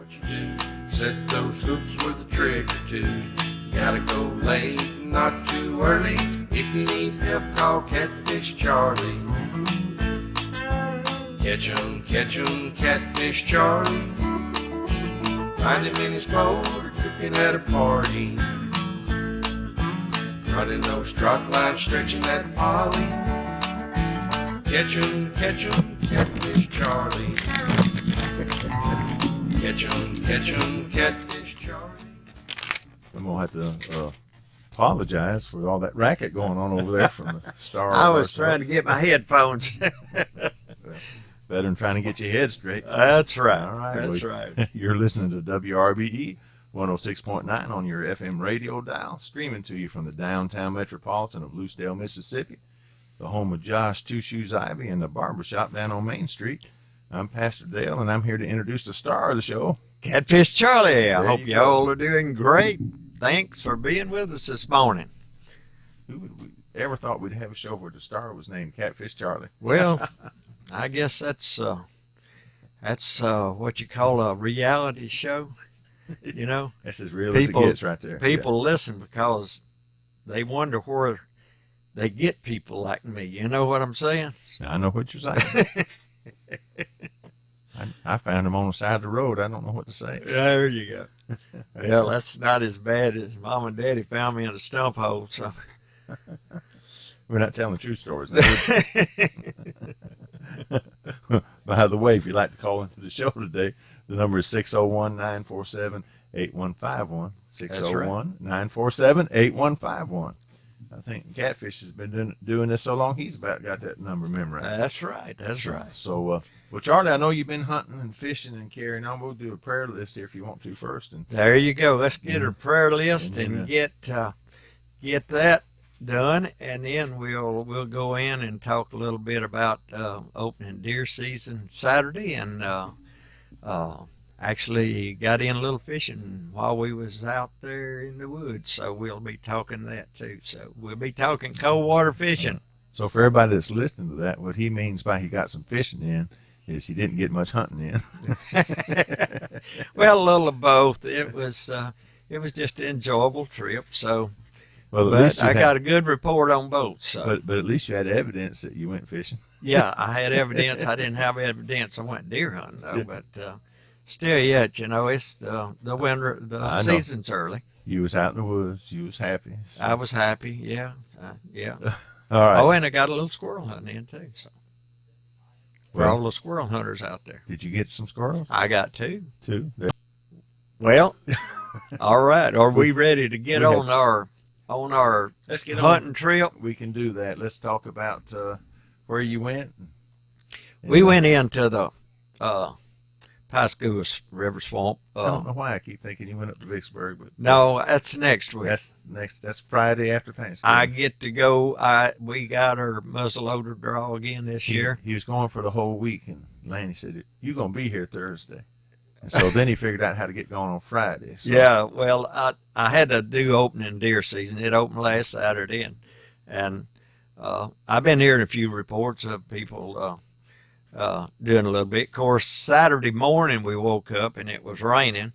what you do. Set those hooks with a trick or two. You gotta go late, not too early. If you need help, call Catfish Charlie. Catch 'em, Catfish Charlie. Find him in his boat or cooking at a party. Running those truck lines, stretching that ollie. Catch 'em, Catfish Charlie. Catch 'em, Catfish Charlie. I'm going to have to apologize for all that racket going on over there from the star. I was trying to get my headphones. Better than trying to get your head straight. That's right. All right. That's right. You're listening to WRBE 106.9 on your FM radio dial, streaming to you from the downtown metropolitan of Lucedale, Mississippi, the home of Josh Two Shoes Ivy and the barbershop down on Main Street. I'm Pastor Dale, and I'm here to introduce the star of the show, Catfish Charlie. I There hope you y'all go. are doing great. Thanks for being with us this morning. Who would we ever thought we'd have a show where the star was named Catfish Charlie? Well, I guess that's what you call a reality show. You know, That's as real People- as it gets right there. people listen because they wonder where they get people like me. You know what I'm saying? Yeah. I know what you're saying. I found him on the side of the road. I don't know what to say. There you go. Well, that's not as bad as Mom and Daddy found me in a stump hole. So. We're not telling true stories now. By the way, if you'd like to call into the show today, the number is 601-947-8151. 601-947-8151. I think Catfish has been doing this so long, he's about got that number memorized. That's right. That's right. So, well, Charlie, I know you've been hunting and fishing and carrying on. We'll do a prayer list here if you want to first. And There you go. Let's get a prayer list Amen. and get that done, and then we'll go in and talk a little bit about opening deer season Saturday, and actually got in a little fishing while we was out there in the woods, so we'll be talking that too. So we'll be talking cold water fishing. so for everybody that's listening to that, what he means by he got some fishing in is he didn't get much hunting in. Well, a little of both. It was just an enjoyable trip. So, Well, but I got a good report on both. So. but at least you had evidence that you went fishing. Yeah, I had evidence. I didn't have evidence I went deer hunting though, but still yet, you know, it's the winter, I the know. season's early. You was out in the woods. You was happy. So- I was happy. Yeah, yeah. All right. Oh, and I got a little squirrel hunting in too. So for Well- all the squirrel hunters out there, Did you get some squirrels I got two. too? Well, all right. Are we ready to get We on have- our Let's get hunting trip? We can do that. Let's talk about where you went. We went into the Pascagoula River Swamp. I don't know why I keep thinking you went up to Vicksburg, but No, that's next week. that's next. That's Friday after Thanksgiving. I get to go. We got our muzzleloader draw again this year. He was going for the whole week, and Lanny said, "You're gonna be here Thursday." And so then he figured out how to get going on Friday. So, Yeah, well, I had to do opening deer season. It opened last Saturday, and I've been hearing a few reports of people doing a little bit. Of course, Saturday morning we woke up and it was raining,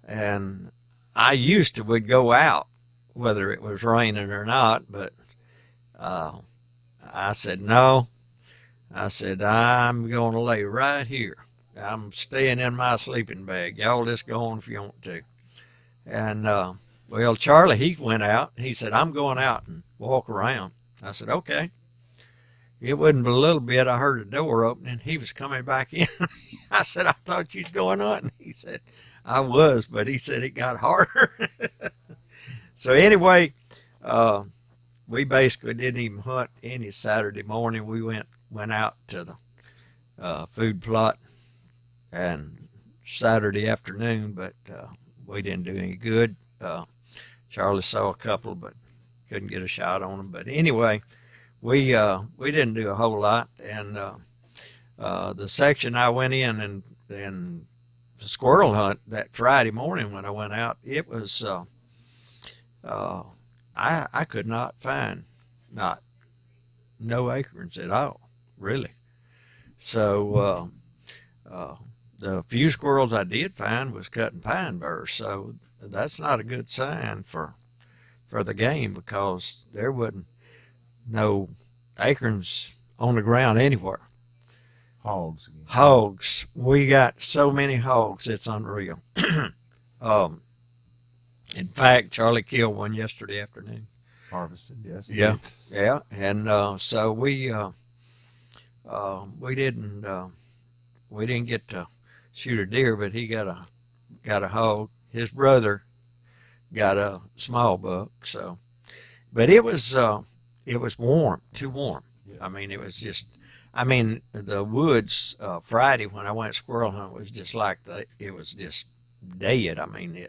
and I would go out whether it was raining or not, but I said no. I said I'm going to lay right here. I'm staying in my sleeping bag. Y'all just go on if you want to. And, well, Charlie, he went out. He said, I'm going out and walk around. I said, okay. It wasn't but a little bit. I heard a door opening. He was coming back in. I said, I thought you was going hunting. He said, I was, but he said it got harder. So anyway, we basically didn't even hunt any Saturday morning. We went out to the food plot and Saturday afternoon, but we didn't do any good. Charlie saw a couple, but couldn't get a shot on them. But anyway, we didn't do a whole lot. And the section I went in and the squirrel hunt that Friday morning when I went out, it was I could not find no acorns at all, really. So the few squirrels I did find was cutting pine burrs, so that's not a good sign for the game, because there wasn't no acorns on the ground anywhere. Hogs again. Hogs. We got so many hogs, it's unreal. um, in fact, Charlie killed one yesterday afternoon. Harvested, yes. Yeah, yeah, and so we didn't get to shoot a deer, but he got a hog. His brother got a small buck. So, but it was warm, too warm. Yeah. I mean, it was just. I mean, the woods Friday when I went squirrel hunting was just like it was just dead. I mean,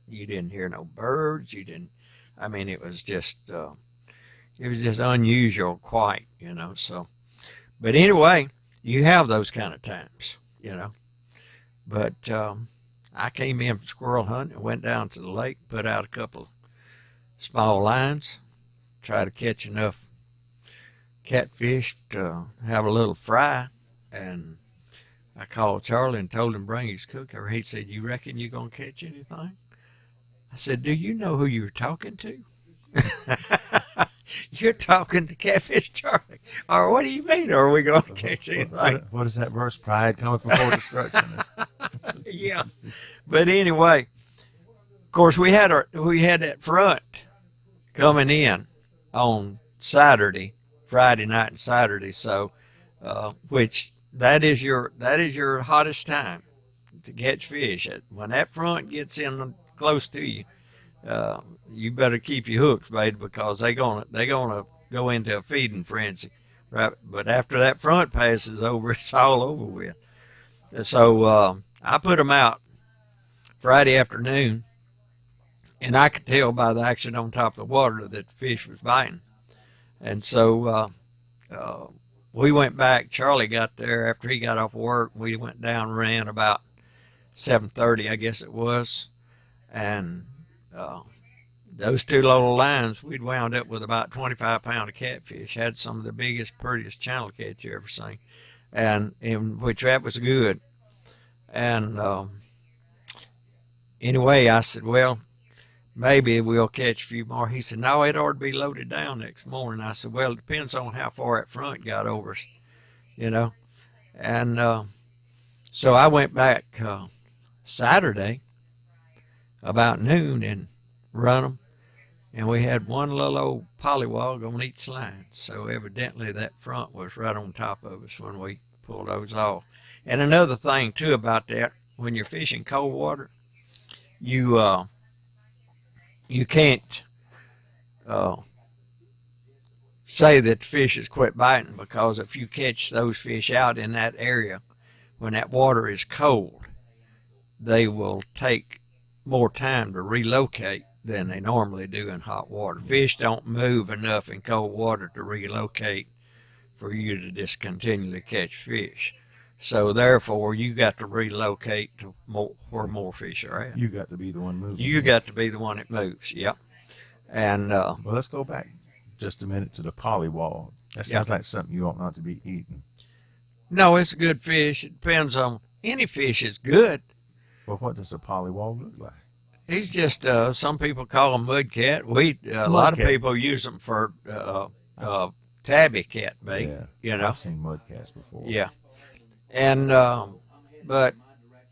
you didn't hear no birds. You didn't. I mean, it was just unusual quiet, you know. So, but anyway, you have those kind of times, you know. But I came in from squirrel hunting and went down to the lake, put out a couple of small lines, try to catch enough catfish to have a little fry. And I called Charlie and told him to bring his cooker. He said, "You reckon you're going to catch anything?" I said, "Do you know who you were talking to?" "You're talking to Catfish Charlie." "Or what do you mean? Are we going to catch anything?" What is that verse? Pride cometh before destruction. Yeah. But anyway, of course, we had that front coming in on Saturday, Friday night and Saturday. So, which that is your hottest time to catch fish. When that front gets in close to you, you better keep your hooks baited, because they're gonna go into a feeding frenzy, right? But after that front passes over, it's all over with. So I put them out Friday afternoon, and I could tell by the action on top of the water that the fish was biting. And so we went back. Charlie got there after he got off work. We went down, ran about 7:30, I guess it was, and those two little lines, we'd wound up with about 25-pound of catfish. Had some of the biggest, prettiest channel catch you ever seen, and which that was good. And anyway, I said, "Well, maybe we'll catch a few more." He said, "No, it ought to be loaded down next morning." I said, "Well, it depends on how far that front got over us, you know." And so I went back Saturday about noon and run them. And we had one little old pollywog on each line. So evidently that front was right on top of us when we pulled those off. And another thing too about that, when you're fishing cold water, you can't say that the fish has quit biting, because if you catch those fish out in that area when that water is cold, they will take more time to relocate than they normally do in hot water. Fish don't move enough in cold water to relocate for you to just continually catch fish. So therefore, you got to relocate to where more fish are at. You got to be the one moving. You got to be the one that moves. Yep. And well, let's go back just a minute to the pollywog. That sounds like something you ought not to be eating. No, it's a good fish. It depends on any fish is good. Well, what does a pollywog look like? He's just some people call him mudcat. A lot of people use them for tabby cat bait. Yeah, you know, I've seen mudcats before. Yeah, and but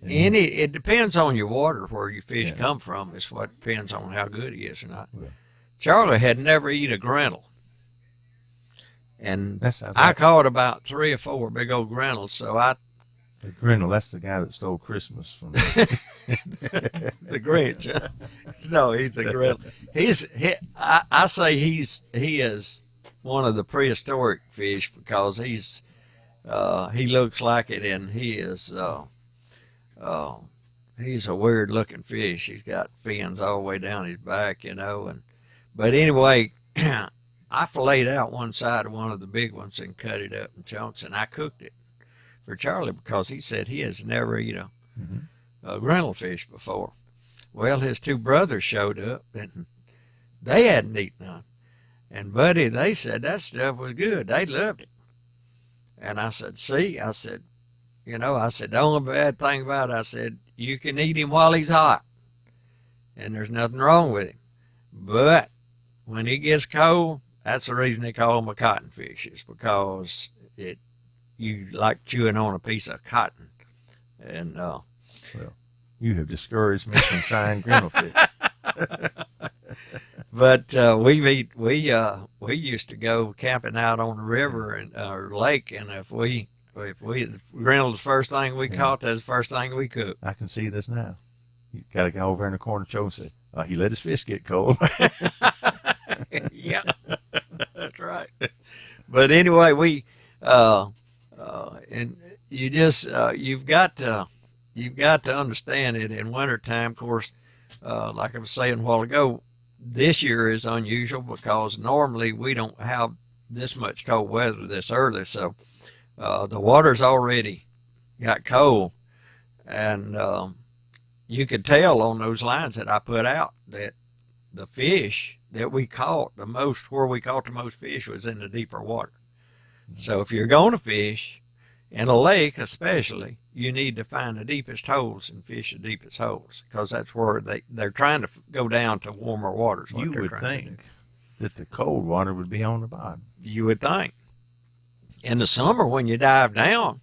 it depends on your water where your fish come from. Is what depends on how good he is or not. Yeah. Charlie had never eaten a grinnell, and I caught about 3 or 4 big old grinnells. So the grinnell, that's the guy that stole Christmas from the Grinch. No, he's a grinnell. I say he is one of the prehistoric fish, because he looks like it, and he is he's a weird looking fish. He's got fins all the way down his back, you know. But anyway, I filleted out one side of one of the big ones and cut it up in chunks, and I cooked it for Charlie, because he said he has never eaten a grinnell fish before. Well, his 2 brothers showed up, and they hadn't eaten none. And Buddy, they said that stuff was good. They loved it. And I said, "See," I said, You know, I said, the only bad thing about it, I said, you can eat him while he's hot, and there's nothing wrong with him. But when he gets cold, that's the reason they call him a cottonfish, is because you like chewing on a piece of cotton. And well, you have discouraged me from trying griddle fish. But we used to go camping out on the river and or lake, and if griddle was the first thing we caught, that's the first thing we cooked. I can see this now. You got to go over in the corner show and say, he let his fish get cold. Yeah, that's right. But anyway, and you just you've got to understand it in wintertime. Of course, like I was saying a while ago, this year is unusual because normally we don't have this much cold weather this early. So the water's already got cold, and you could tell on those lines that I put out that the fish that we caught where we caught the most fish was in the deeper water. So if you're going to fish in a lake especially, you need to find the deepest holes and fish the deepest holes, because that's where they're trying to go down to warmer waters. You would think that the cold water would be on the bottom. You would think. In the summer when you dive down,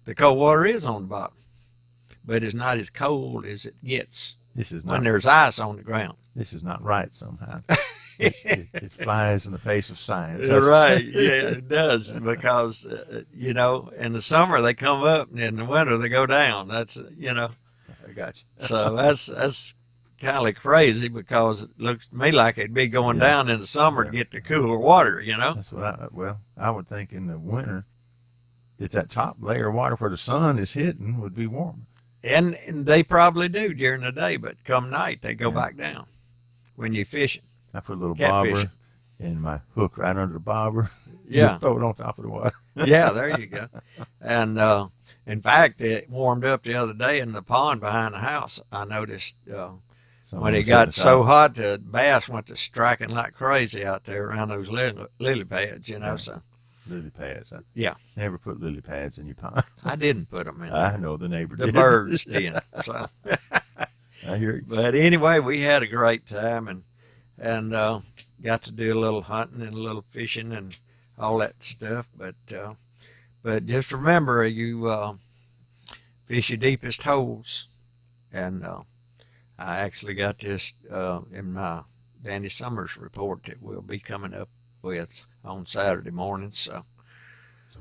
the cold water is on the bottom, but it's not as cold as it gets when there's ice on the ground. This is not right somehow. It flies in the face of science. Right. Yeah, it does. Because, in the summer they come up and in the winter they go down. That's, I got you. So that's kind of crazy, because it looks to me like it'd be going down in the summer to get the cooler water, That's what I would think in the winter that top layer of water where the sun is hitting would be warmer. And they probably do during the day, but come night they go back down when you're fishing. I put a little bobber and my hook right under the bobber. Yeah. Just throw it on top of the water. Yeah, there you go. And in fact, it warmed up the other day in the pond behind the house. I noticed when it got so hot, the bass went to striking like crazy out there around those lily pads, Yeah. So lily pads. Yeah. Never put lily pads in your pond. I didn't put them in. I know the neighbor The did. birds did. So. I hear you. But anyway, we had a great time and got to do a little hunting and a little fishing and all that stuff. But just remember, you fish your deepest holes. And I actually got this in my Danny Summers report that we'll be coming up with on Saturday morning. So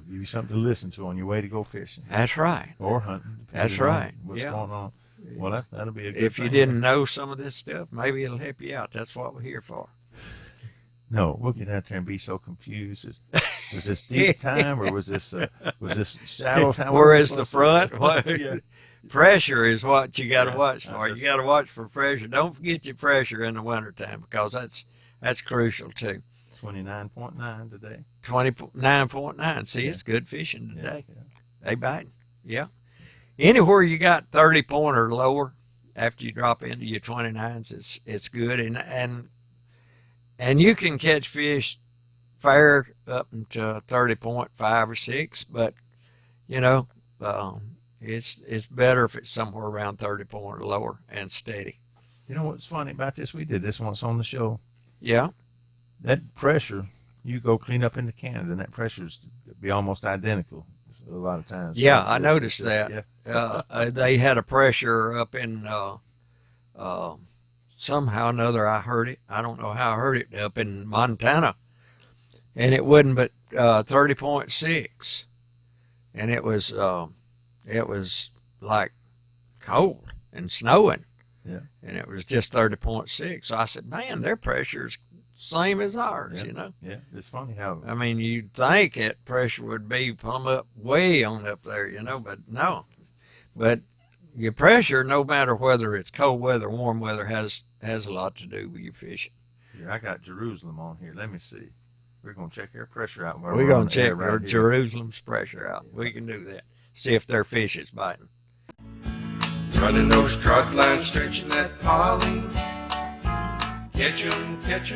give you something to listen to on your way to go fishing. That's right. Or hunting. That's right. What's going on? Well, that'll be a good If thing. you didn't know some of this stuff, maybe it'll help you out. That's what we're here for. No, we'll get out there and be so confused. Was this deep time or was this shallow time? Where is the front? Yeah. Pressure is what you got to watch for. You got to watch for pressure. Don't forget your pressure in the wintertime, because that's crucial too. 29.9 today. 29.9. See, it's good fishing today. Yeah. They biting. Yeah. Anywhere you got 30 point or lower after you drop into your 29s, it's good. And you can catch fish fair up to 30.5 or 6, but it's better if it's somewhere around 30 point or lower and steady. You know what's funny about this? We did this once on the show. Yeah. That pressure, you go clean up into Canada, and that pressure's be almost identical a lot of times. Yeah, So I noticed that. Yeah. They had a pressure up in somehow or another. I heard it. I don't know how I heard it, up in Montana, and it wasn't but 30.6, and it was like cold and snowing. Yeah. And it was just 30.6. So I said, man, their pressure's same as ours, Yeah, it's funny how. I mean, you'd think that pressure would be plumb up, way on up there, but no. But your pressure, no matter whether it's cold weather, warm weather, has a lot to do with your fishing. Here, I got Jerusalem on here. Let me see. We're going to check their pressure out. We're going to check Jerusalem's pressure out. We can do that. See if their fish is biting. Running those trot lines, stretching that poly. Catch 'em, catch